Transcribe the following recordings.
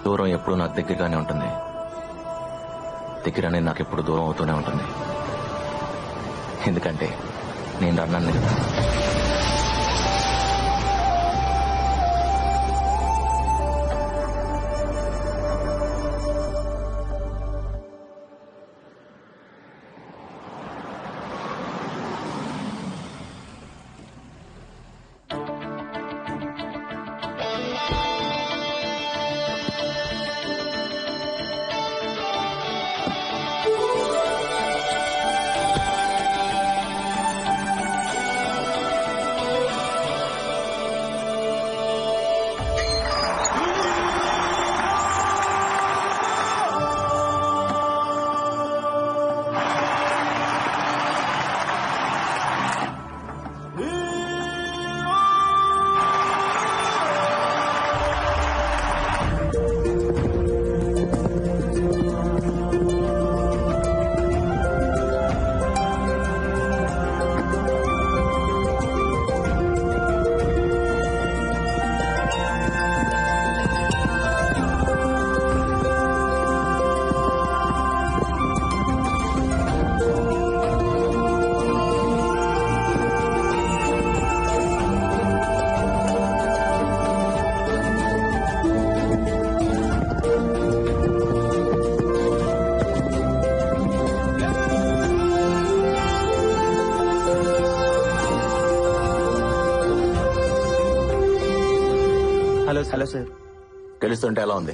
దూరం ఎప్పుడు నాకు దగ్గరగానే ఉంటుంది, దగ్గర అనేది నాకు ఎప్పుడు దూరం అవుతూనే ఉంటుంది. ఎందుకంటే నేను రన్నాను కదా. Hello sir. గెలుస్తుంటే ఎలా ఉంది?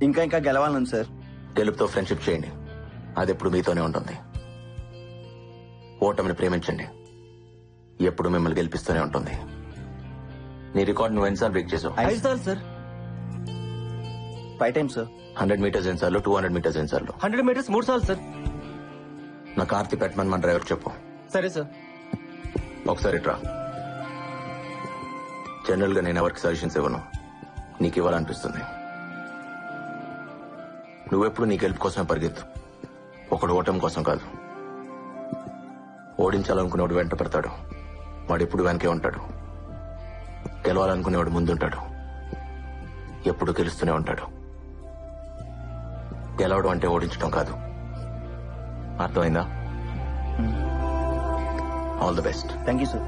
ఇంకా గెలవాలను సార్. గెలుపుతో ఫ్రెండ్షిప్ చేయండి, అది ఎప్పుడు మీతోనే ఉంటుంది. ఓటమిని ప్రేమించండి, ఎప్పుడు మిమ్మల్ని గెలిపిస్తూనే ఉంటుంది. నీ రికార్డ్ నువ్వు ఎన్నిసార్లు బ్రేక్ చేసావు? 5 సార్లు సార్. 5 times sir. 100 మీటర్స్ ఎన్నిసార్లు, 200 మీటర్స్ ఎన్నిసార్లు? 100 మీటర్స్ 3 సార్లు సార్. నా కార్తీ పెట్టమని మన డ్రైవర్ చెప్పు. సరే సార్. ఒకసారి ట్రా. జనరల్ గా నేను ఎవరికి సజెషన్స్ ఇవ్వను, నీకు ఇవ్వాలనిపిస్తుంది. నువ్వెప్పుడు నీ గెలుపు కోసమే పరిగెత్తు, ఒకడు ఓటమి కోసం కాదు. ఓడించాలనుకునేవాడు వెంట పడతాడు, వాడు ఎప్పుడు వెనకే ఉంటాడు. గెలవాలనుకునేవాడు ముందుంటాడు, ఎప్పుడు గెలుస్తూనే ఉంటాడు. గెలవడం అంటే ఓడించడం కాదు, అర్థమైందా? All the best. Thank you sir.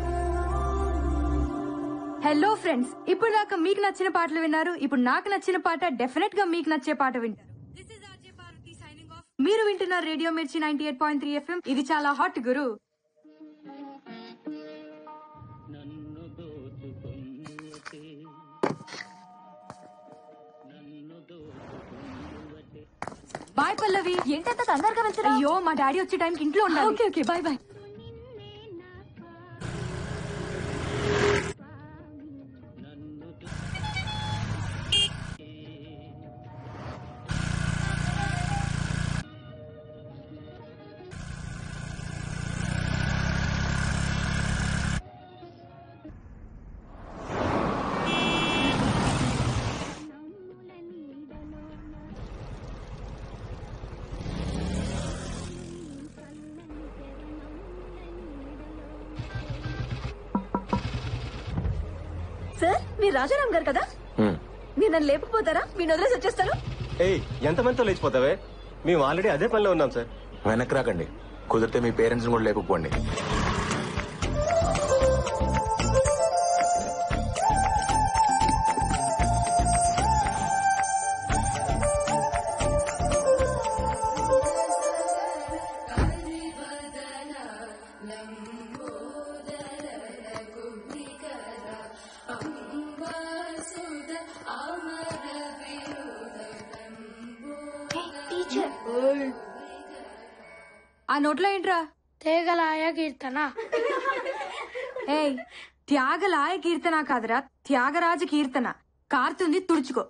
Hello friends, ఇప్పుడు దాకా మీకు నచ్చిన పాటలు విన్నారు. ఇప్పుడు నాకు నచ్చిన పాట డెఫినెట్ గా మీకు నచ్చే పాట వింటారు. మీరు వింటున్నారు రేడియో మిర్చి 98.3 FM. ఇది చాలా హాట్ గురు. బాయ్ పల్లవి. ఏంటంత తొందరగా వెళ్తున్నా? అయ్యో, మా డాడీ వచ్చే టైంకి ఇంట్లో ఉండాలి. Okay okay, bye bye. Sir, మీరు రాజారాం గారు కదా? మీరు నన్ను లేకపోతారా? మీరు వదిలేసి వచ్చేస్తాను. ఎంతమందితో లేచిపోతావే? మేము ఆల్రెడీ అదే పనిలో ఉన్నాం సార్. వెనక్కి రాకండి, కుదిరితే మీ పేరెంట్స్ కూడా లేకపోండి. ఆ నోట్లో ఏంట్రా? తేగలాయ కీర్తన. ఏయ్, త్యాగలాయ కీర్తన కాదురా, త్యాగరాజ కీర్తన. కారుతుంది, తుడుచుకో.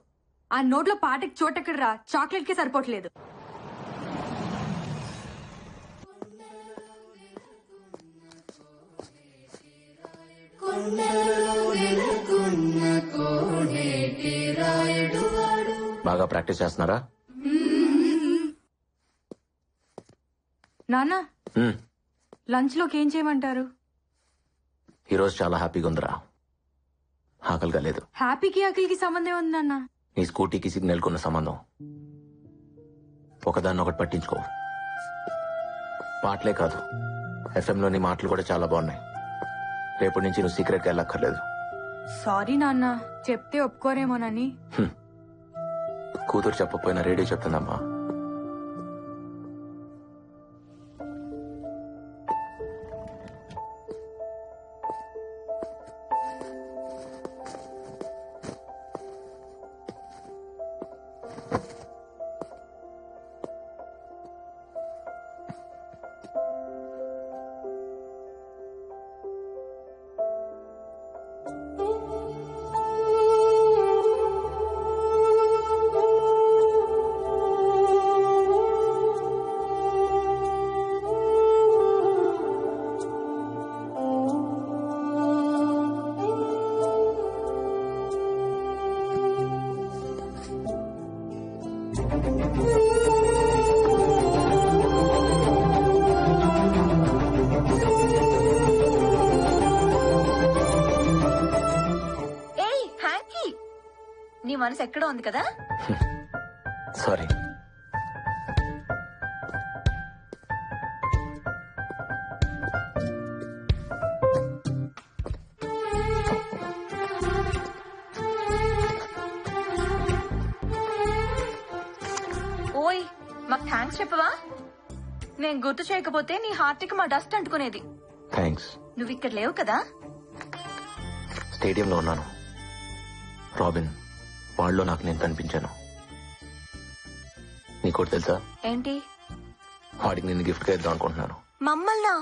ఆ నోట్లో పాటకి చోటెక్కడరా, చాక్లెట్ కి సరిపోవట్లేదు. బాగా ప్రాక్టీస్ చేస్తున్నారా? నాన్న, లంచ్ లోకి ఏం చేయమంటారు? ఈరోజు చాలా హ్యాపీగా ఉందిరా, ఆకలిగా లేదు. హ్యాపీకి ఆకలికి సంబంధం ఉంది నాన్న. నీ స్కూటీకి సిగ్నల్ కున్న సంబంధం. ఒకదాన్ని ఒకటి పట్టించుకో. పాటలే కాదు, ఎఫ్ఎంలో నీ మాటలు కూడా చాలా బాగున్నాయి. రేపటి నుంచి నువ్వు సీక్రెట్గా వెళ్ళక్కర్లేదు. సారీ నాన్న, చెప్తే ఒప్పుకోరేమోనని. కూతురు చెప్పకపోయినా రేడియో చెప్తుందమ్మా. నీ మనసు ఎక్కడో ఉంది కదా. సారీ. ఓయ్, మాకు థ్యాంక్స్ చెప్పవా? నేను గుర్తు చేయకపోతే నీ హార్ట్ కి మా డస్ట్ అంటుకునేది. థ్యాంక్స్. నువ్వు ఇక్కడ లేవు కదా. స్టేడియంలో ఉన్నాను. రాబిన్ వాళ్ళలో నాకు నేను కనిపించాను. నీకోటి తెలుసా? ఏంటి? వాడికి నేను గిఫ్ట్ గా ఇద్దాం అనుకుంటున్నాను. మమ్మల్నా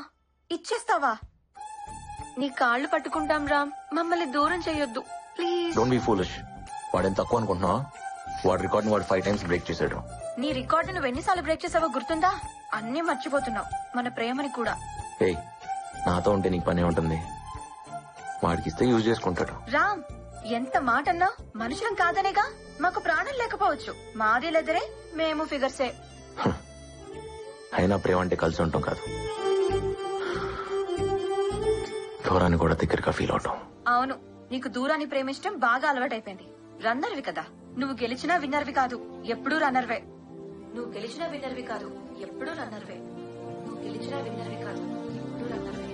ఇచ్చేస్తావా? నీ కాళ్ళు పట్టుకుంటాం రామ్, మమ్మల్ని దూరం చెయ్యొద్దు ప్లీజ్. Don't be foolish. వాడేం తక్కువ అనుకుంటున్నావా? వాడి రికార్డ్ వాడు 5 times బ్రేక్ చేశాడు. నీ రికార్డు నువ్వు ఎన్నిసార్లు బ్రేక్ చేసావో గుర్తుందా? అన్నీ మర్చిపోతున్నావు, మన ప్రేమని కూడా. ఏయ్, నాతో ఉంటే నీకు పని ఉంటుంది. వాడికి ఇస్తే యూజ్ చేసుకుంటాడు. రామ్, ఎంత మాట అన్నా మనుషులం కాదనేగా. మాకు ప్రాణం లేకపోవచ్చు, మాది లెదరే, మేము ఫిగర్సే. అయినా ప్రేమ అంటే కలిసి ఉంటాం కాదు, దూరాన్ని కూడా దగ్గరగా ఫీల్ అవటం. అవును, నీకు దూరాన్ని ప్రేమించడం బాగా అలవాటైపోయింది. రన్నర్వి కదా నువ్వు. గెలిచినా విన్నర్వి కాదు, ఎప్పుడూ రన్నర్వే. నువ్వు గెలిచినా విన్నర్వి కాదు, ఎప్పుడూ రన్నర్వే. నువ్వు గెలిచినా విన్నర్వి కాదు, ఎప్పుడూ రన్నర్వే.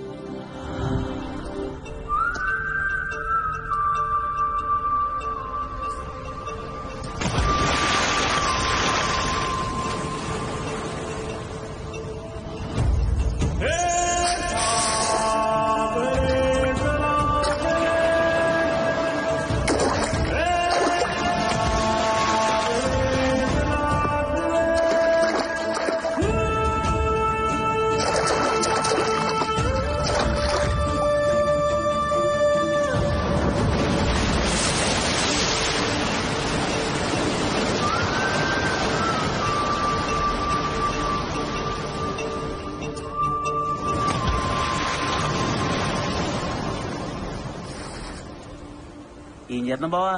ఏం చేద్దాం బావా?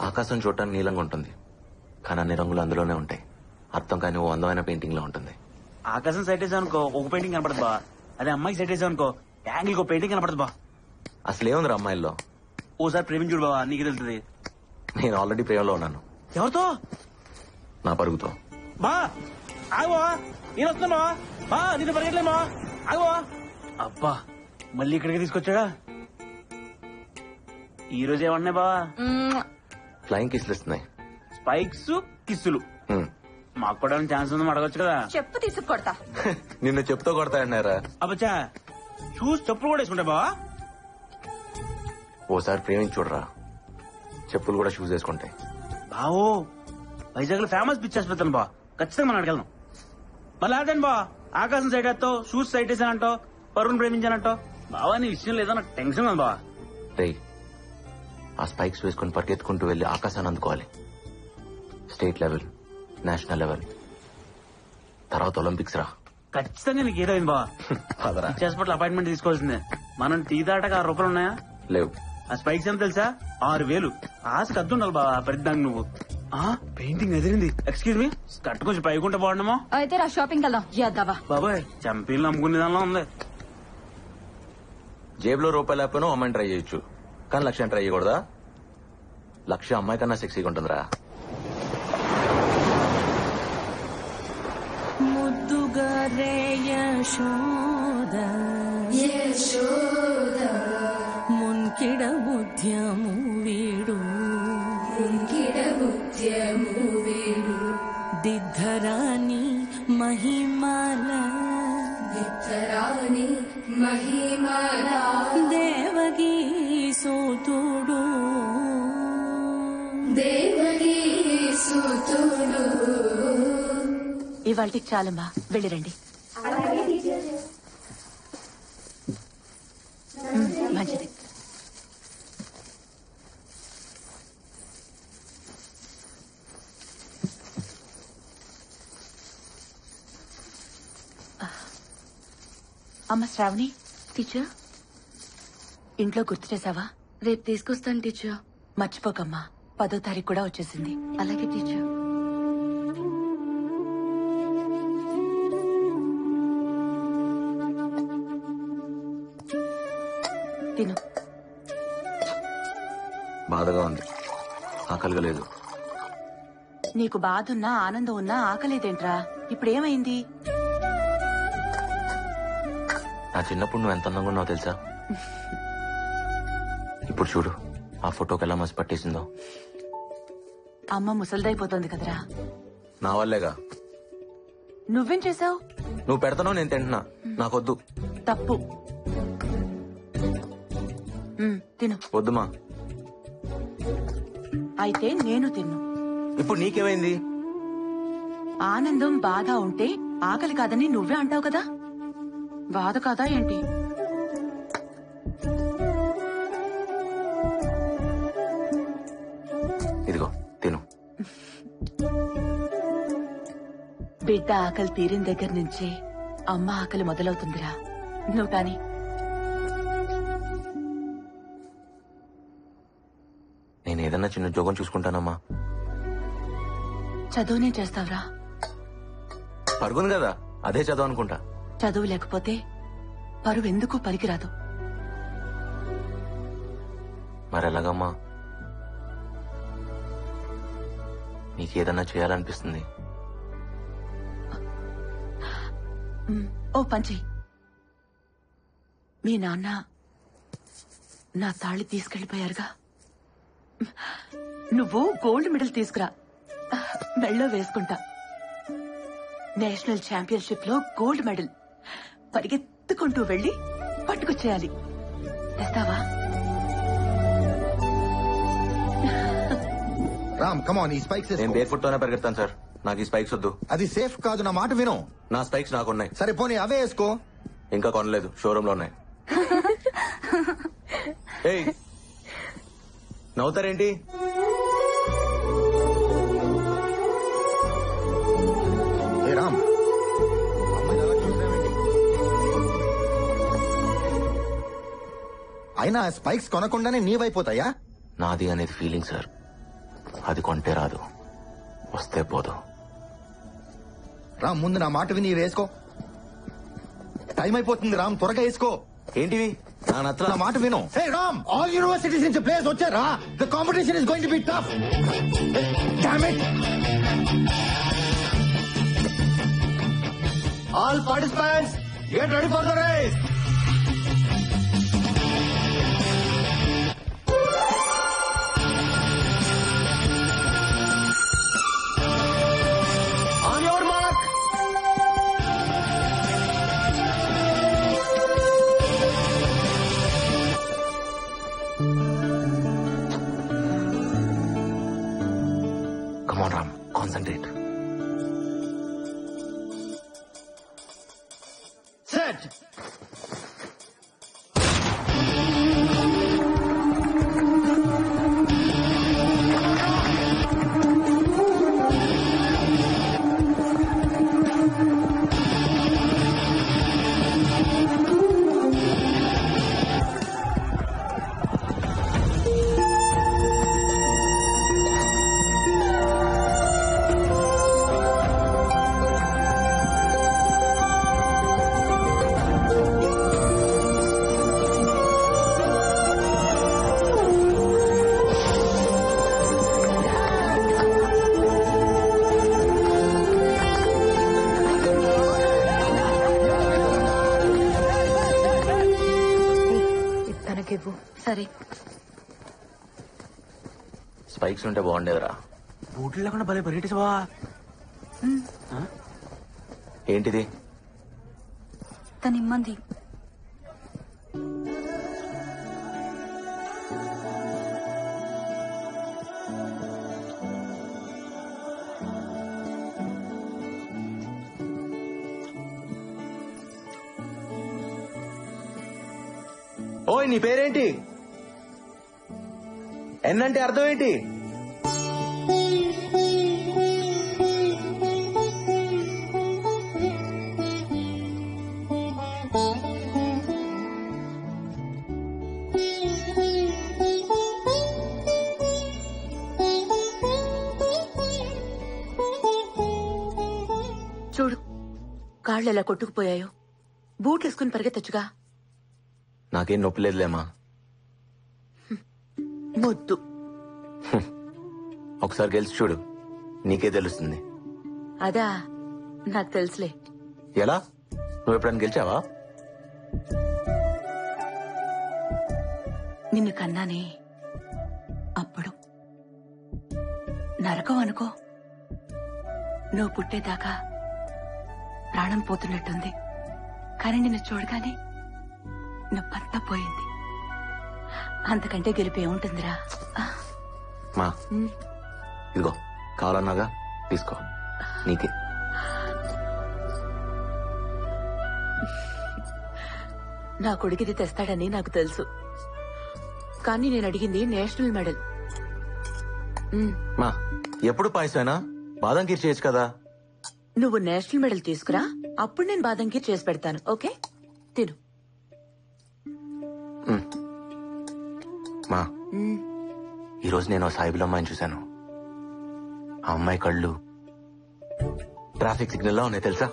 ఆకాశం చూడటానికి నీలంగా ఉంటుంది, కానీ అన్ని రంగులు అందులోనే ఉంటాయి. అర్థం కాని ఓ అందమైన పెయింటింగ్ లో ఉంటుంది. ఆకాశం సెట్ వేసావు అనుకో ఒక పెయింటింగ్ కనపడదు బా. అదే అమ్మాయికి సెట్ వేసావు అనుకో యాంగిల్ ఒక పెయింటింగ్ కనపడదు బా. అసలు ఏముంది అమ్మాయిల్లో? ఓసారి ప్రేమించుడు బావా, నీకు తెలుస్తుంది. నేను ఆల్రెడీ ప్రేమలో ఉన్నాను. ఎవరితో? నా పరుగుతో. బా ఆగవా, నేను వస్తున్నా బావా. బా నీతో పరిగెట్లే బావా, ఆగవా. అబ్బా మళ్ళీ ఇక్కడికి తీసుకొచ్చాడా? ఈ రోజు ఏమన్నాయి బావా? ఫ్లయింగ్ కిస్లు ఇస్తున్నాయి. స్పైక్స్ కిస్సులు. మాకు కూడా ఛాన్స్ ఉందని అడగొచ్చు కదా. చెప్పు తీసుకొడతా. నిన్ను చెప్తూ కొడతాయన్నారా? అబ్బచ్చా చూసి చెప్పులు కూడా వేసుకుంటా బావా. ఓసారి ప్రేమించి చూడరా, చెప్పులు కూడా షూస్ వేసుకుంటాయి. బావో వైజాగ్ లో ఫేమస్ పిచ్చి ఆసుపత్రి బా, ఖచ్చితంగా మనం అడగలను. మళ్ళీ అదేంటి బా, ఆకాశం సైడ్ వేస్తావు, షూస్ సైడ్ వేసానంటావు, పరువును ప్రేమించానంటావు. బావా నీ విషయం లేదో నాకు టెన్షన్ ఉంది బావా. రేయ్, ఆ స్పైక్స్ వేసుకుని పరిగెత్తుకుంటూ వెళ్లి ఆకాశాన్ని అందుకోవాలి. స్టేట్ లెవెల్, నేషనల్ లెవెల్, తర్వాత ఒలింపిక్స్ రా. ఖచ్చితంగా నీకు ఏదో అయింది బావా. పదరా. పిచ్చి హాస్పిటల్ అపాయింట్మెంట్ తీసుకోవాల్సిందే. మనం టీ దాటాక 6 రూపాయలు ఉన్నాయా? లేవు. ఆ స్పైక్స్ ఎంత తెలుసా? 6,000. ఆశకు అద్దు ఉండాలి బావా ప్రతిదానికి నువ్వు. పెయింటింగ్ ఎదిరింది. ఎక్స్క్యూజ్ మీ, కట్టు కొంచెం పైకుంటే బాగుండమో. అయితే రా షాపింగ్ వెళ్దాం. యాదవా బాబాయ్ చంపీలు నమ్ముకునే దానిలో ఉంది. జేబులో రూపాయలు లేకపోయినా అమ్మాయిని ట్రై చేయొచ్చు, కానీ లక్ష్యం ట్రై చేయకూడదా? లక్ష్య అమ్మాయి కన్నా సెక్సీగా ఉంటుందిరా. ముద్దుగా రే యశోద మున్కిడ బుద్ధ్యము వీడు దిద్ధరాని మహిమాల దేవగీ సూతుడు ఇవాళకి చాలమ్మా, వెళ్ళిరండి. మంచిది. అమ్మ శ్రావణి. టీచర్, ఇంట్లో గుర్తు చేసావా? రేపు తీసుకొస్తాను టీచర్. మర్చిపోకమ్మా, 10వ తారీఖు కూడా వచ్చేసింది. అలాగే టీచర్. తిను. బాధగా ఉంది, ఆకలిగా లేదు. నీకు బాధున్నా ఆనందం ఉన్నా ఆకలేదేంట్రా? ఇప్పుడేమైంది? నా చిన్నప్పుడు నువ్వు ఎంత అందంగా ఉన్నావు తెలుసా? ఇప్పుడు చూడు ఆ ఫోటోకి ఎలా మసి పట్టేసిందో. అమ్మ ముసలిదైపోతోంది కదరా. నా వల్లేగా. నువ్వేం చేసావు? నువ్వు పెడతానో నేను తింటున్నా, నాకొద్దు. తప్పు. తిను. వద్దుమా. అయితే నేను తిన్ను. ఇప్పుడు నీకేమైంది? ఆనందం బాధ ఉంటే ఆకలి కాదని నువ్వే అంటావు కదా, బాధ కాదా ఏంటి? ఇదిగో తిను. బిడ్డ ఆకలి తీరిన దగ్గర నుంచే అమ్మ ఆకలి మొదలవుతుందిరా. నువ్వు కాని. నేను ఏదన్నా చిన్న జోగం చూసుకుంటానమ్మా. చదువునే చేస్తావురా? పరుగుంది కదా, అదే చదువు అనుకుంటా. చదువు లేకపోతే పరువు ఎందుకు పనికిరాదు. మరెలాగమ్మా? నీకేదన్నా చేయాలనిపిస్తుంది. ఓ పంచి, మీ నాన్న నా తాళి తీసుకెళ్లిపోయారుగా, నువ్వు గోల్డ్ మెడల్ తీసుకురా, మెళ్ళో వేసుకుంటా. నేషనల్ ఛాంపియన్షిప్ లో గోల్డ్ మెడల్ పరిగెత్తుకుంటూ వెళ్లి పట్టుకొచ్చేయాలి. తెస్తావా? రామ్ కమాన్, ఈ స్పైక్స్ నేను బేర్ ఫుట్ తోనే పరిగెడతాను సార్, నాకు ఈ స్పైక్స్ వద్దు. అది సేఫ్ కాదు, నా మాట విను. నా స్పైక్స్ నాకున్నాయి. సరే పోనీ అవే వేసుకో. ఇంకా కొనలేదు, షోరూమ్ లో ఉన్నాయి. ఏయ్, నవ్వుతారేంటి? ఏ రామ్, అమ్మాయిని అలా చూస్తున్నావేంటి? అయినా స్పైక్స్ కొనకుండానే నీవైపోతాయా? నాది అనేది ఫీలింగ్ సార్, అది కొంటే రాదు, వస్తే పోదు. రామ్ ముందు నా మాట విని వేసుకో. టైం అయిపోతుంది రామ్, త్వరగా వేసుకో. ఏంటివి? నా మాట విను. హే రామ్, ఆల్ యూనివర్సిటీస్ నుంచి ప్లేయర్స్ వచ్చారా? The competition is going to be tough. Damn it. All participants get ready for the race. Come on, Ram. Concentrate. Set. Spikes ఉంటే బాగుండేదిరా. బూట్లు లేకుండా భలే పరిగెట్టేసి బావా. ఏంటిది? తన ఇమ్మంది. ఓయ్, నీ పేరేంటి? ఎన్నంటే అర్థం ఏంటి? చూడు కాళ్ళు ఎలా కొట్టుకుపోయాయో. బూట్లు వేసుకుని పరిగెత్తచ్చుగా. నాకేం నొప్పి లేదులేమా. మొద్దు. ఒకసారి గెలిచి చూడు, నీకే తెలుస్తుంది. అదా నాకు తెలుసులే. ఎలా? నువ్వు ఎప్పుడైనా గెలిచావా? నిన్ను కన్నానే అప్పుడు. నరకం అనుకో. నువ్వు పుట్టేదాకా ప్రాణం పోతున్నట్టుంది. కానీ నిన్ను చూడగానే నొప్పంతా పోయింది. అంతకంటే గెలిపే ఉంటుందిరా. మా ఇదిగో, కావాలన్నాగా తీసుకో, నీకే. నా కొడుకిది తెస్తాడని నాకు తెలుసు. కానీ నేను అడిగింది నేషనల్ మెడల్. మా ఎప్పుడు పాయసమేనా? బాదం ఖీర్ చేయొచ్చు కదా. నువ్వు నేషనల్ మెడల్ తీసుకురా, అప్పుడు నేను బాదం ఖీర్ చేసి పెడతాను. ఓకే, తిను. మా ఈరోజు నేను సాయిబుల్ అమ్మాయిని చూశాను. ఆ అమ్మాయి కళ్ళు ట్రాఫిక్ సిగ్నల్ లా ఉన్నాయి తెలుసా?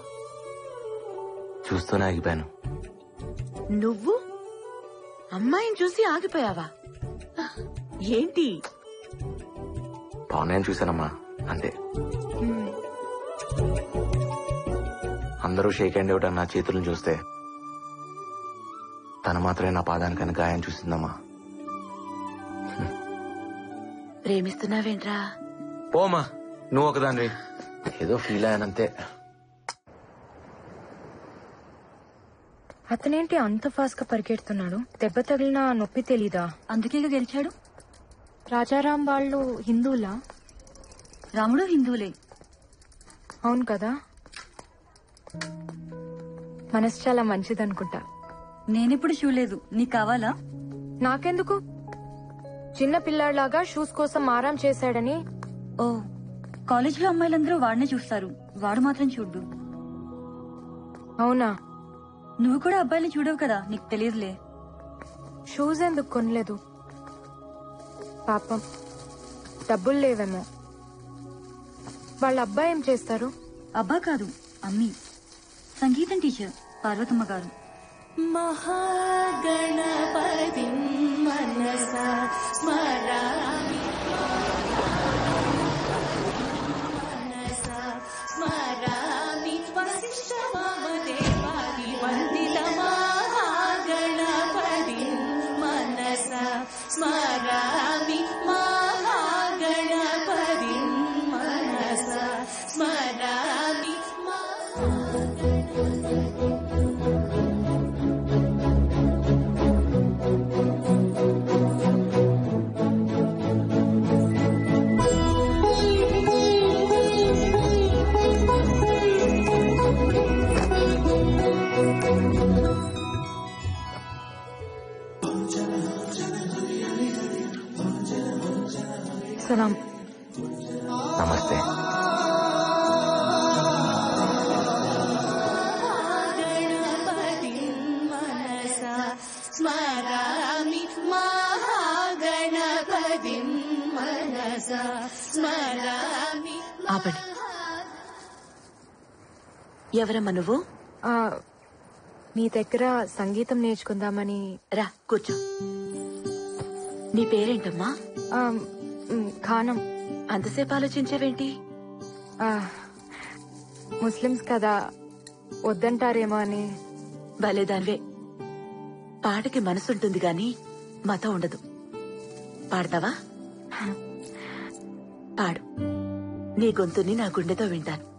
చూస్తూనే ఆగిపోయాను. నువ్వు అమ్మాయిని చూసి ఆగిపోయావా? ఏంటి? బాగున్నాయని చూశానమ్మా, అంతే. అందరూ షేక్ హ్యాండ్ ఇవ్వటం నా చేతులను చూస్తే తను మాత్రమే నా పాదానికని గాయం చూసిందమ్మా. ప్రేమిస్తున్నావేంట్రా? పోమా, నువ్వు ఒకదానివి. ఏదో ఫీల్ అయ్యానంతే. అతనేంటి అంత ఫాస్ట్ గా పరిగెడుతున్నాడు? దెబ్బ తగిలిన నొప్పి తెలీదా? అందుకే గెలిచాడు. రాజారాం వాళ్ళు హిందువులా? రాముడు హిందువులే. అవును కదా. మనసు చాలా మంచిదనుకుంటా. నేనెప్పుడు చూడలేదు. నీకు కావాలా? నాకెందుకు? చిన్న పిల్లాడిలాగా షూస్ కోసం ఆరాం చేశాడని. ఓ, కాలేజీలో అమ్మాయిలందరూ వాడినే చూస్తారు, వాడు మాత్రం చూడ్డు. అవునా? నువ్వు కూడా అబ్బాయిని చూడవు కదా, నీకు తెలియదులే. షూస్ ఎందుకు కొనలేదు? పాపం డబ్బులు లేవేమో. వాళ్ళ అబ్బాయి ఏం చేస్తారు? అబ్బా కాదు, అమ్మి. సంగీతం టీచర్ పార్వతమ్మ గారు. మహాగణపతి మనసా స్మరామి మనసా స్మరామి వశిష్ఠ వామదేవాది వందిత మహాగణపతి మనసా స్మరామి మహాగణపతి మనసా స్మరామి. సలాం. నమస్తే. గణపతి మనసా స్మరామి మహాగణపతి మనసా స్మరామి. ఆపండి. ఎవరమ్మా నువ్వు? మీ దగ్గర సంగీతం నేర్చుకుందామని. రా కూర్చో. నీ పేరేంటమ్మా? ఖానం. అంతసేపు ఆలోచించావేంటి? ముస్లిమ్స్ కదా, వద్దంటారేమో అని. భలేదాన్వే. పాటకి మనసుంటుంది గాని మతం ఉండదు. పాడతావా? పాడు. నీ గొంతుని నా గుండెతో వింటాను.